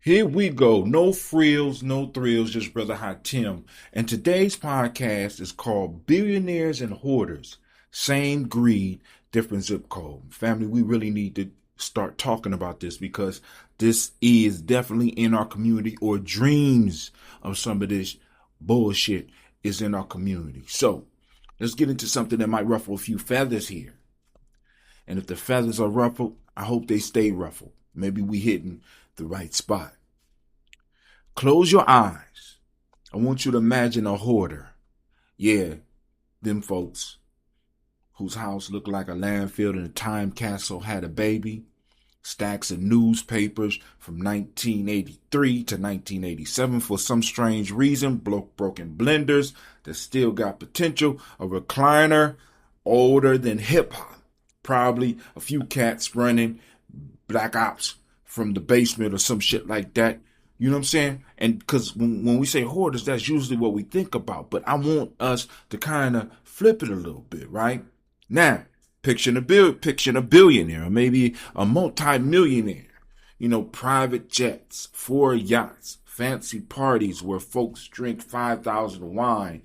Here we go. No frills, no thrills, just Brother ha2tim. And today's podcast is called Billionaires and Hoarders. Same greed, different zip code. Family, we really need to start talking about this because this is definitely in our community, or dreams of some of this bullshit is in our community. So let's get into something that might ruffle a few feathers here. And if the feathers are ruffled, I hope they stay ruffled. Maybe we hitting the right spot. Close your eyes. I want you to imagine a hoarder. Yeah, them folks whose house looked like a landfill and a time capsule had a baby. Stacks of newspapers from 1983 to 1987 for some strange reason. Broken blenders that still got potential. A recliner older than hip hop. Probably a few cats running Black Ops from the basement or some shit like that. You know what I'm saying? And because when we say hoarders, that's usually what we think about. But I want us to kind of flip it a little bit, right? Now, picture a billionaire, or maybe a multi-millionaire. You know, private jets, 4 yachts, fancy parties where folks drink 5,000 of wine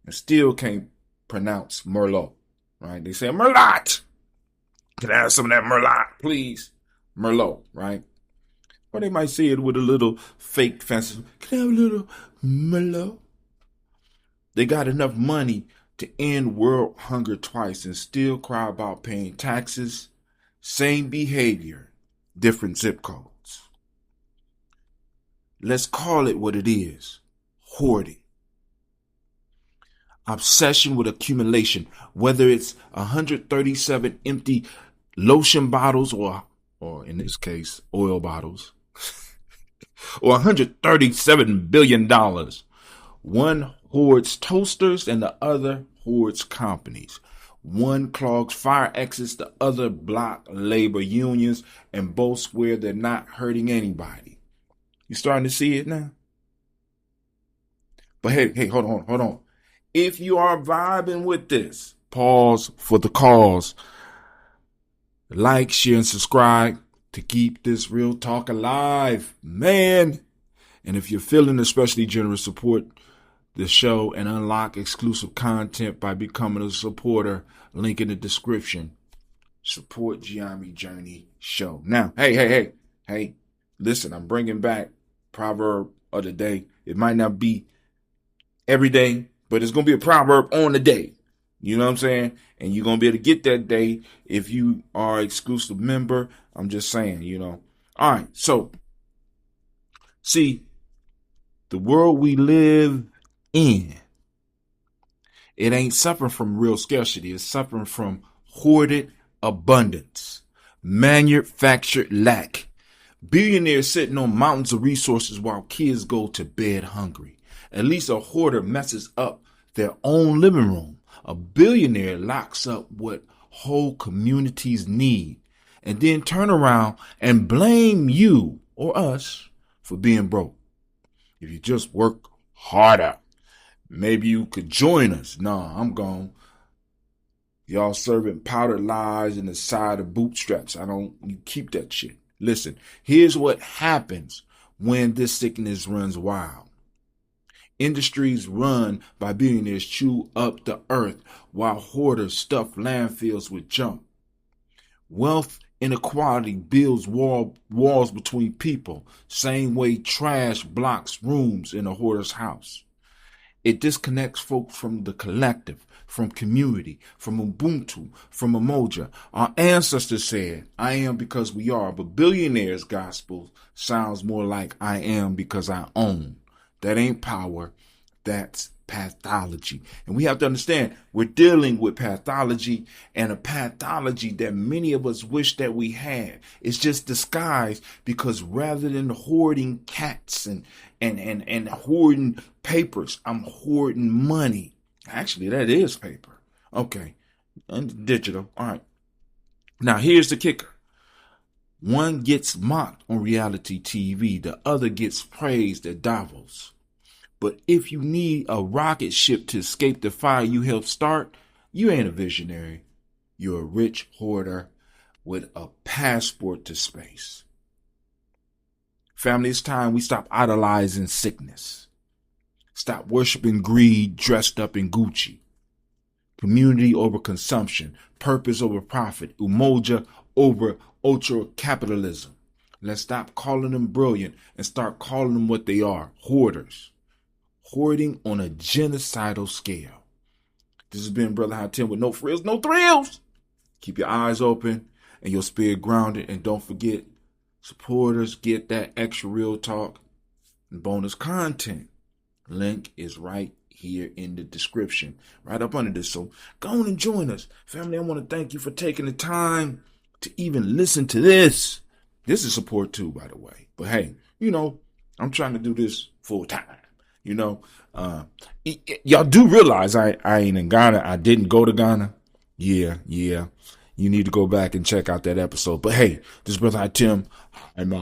and still can't pronounce Merlot, right? They say Merlot. Can I have some of that Merlot, please? Merlot, right? Or they might say it with a little fake fancy. Can I have a little Merlot? They got enough money to end world hunger twice and still cry about paying taxes. Same behavior, different zip codes. Let's call it what it is. Hoarding. Obsession with accumulation, whether it's 137 empty lotion bottles or in this case, oil bottles, or $137 billion. One hoards toasters and the other hoards companies. One clogs fire exits, the other block labor unions, and both swear they're not hurting anybody. You starting to see it now? But hey, hold on. If you are vibing with this, pause for the cause. Like, share, and subscribe to keep this real talk alive, man. And if you're feeling especially generous, support the show and unlock exclusive content by becoming a supporter. Link in the description. Support Gye-Nyame Journey Show. Now, hey. Listen, I'm bringing back proverb of the day. It might not be every day, but it's going to be a proverb on the day. You know what I'm saying? And you're going to be able to get that day if you are an exclusive member. I'm just saying, you know. All right. So, see, the world we live in, it ain't suffering from real scarcity. It's suffering from hoarded abundance, manufactured lack. Billionaires sitting on mountains of resources while kids go to bed hungry. At least a hoarder messes up their own living room. A billionaire locks up what whole communities need and then turn around and blame you or us for being broke. If you just work harder, maybe you could join us. Nah, I'm gone. Y'all serving powdered lies in the side of bootstraps. You keep that shit. Listen, here's what happens when this sickness runs wild. Industries run by billionaires chew up the earth while hoarders stuff landfills with junk. Wealth inequality builds walls between people, same way trash blocks rooms in a hoarder's house. It disconnects folks from the collective, from community, from Ubuntu, from Umoja. Our ancestors said, I am because we are, but billionaires' gospel sounds more like I am because I own. That ain't power. That's pathology. And we have to understand we're dealing with pathology, and a pathology that many of us wish that we had. It's just disguised because rather than hoarding cats and hoarding papers, I'm hoarding money. Actually, that is paper. Okay. And digital. All right. Now, here's the kicker. One gets mocked on reality TV. The other gets praised at Davos. But if you need a rocket ship to escape the fire you helped start, you ain't a visionary. You're a rich hoarder with a passport to space. Family, it's time we stop idolizing sickness. Stop worshiping greed dressed up in Gucci. Community over consumption. Purpose over profit. Umoja over ultra capitalism. Let's stop calling them brilliant and start calling them what they are. Hoarders. Hoarding on a genocidal scale. This has been Brother ha2tim with no frills, no thrills. Keep your eyes open and your spirit grounded. And don't forget, supporters get that extra real talk and bonus content. Link is right here in the description, right up under this. So go on and join us. Family, I want to thank you for taking the time to even listen to this. This is support too, by the way. But hey, I'm trying to do this full time. Y'all do realize I ain't in Ghana. I didn't go to Ghana. Yeah. You need to go back and check out that episode. But hey, this is Brother ha2tim. I'm out.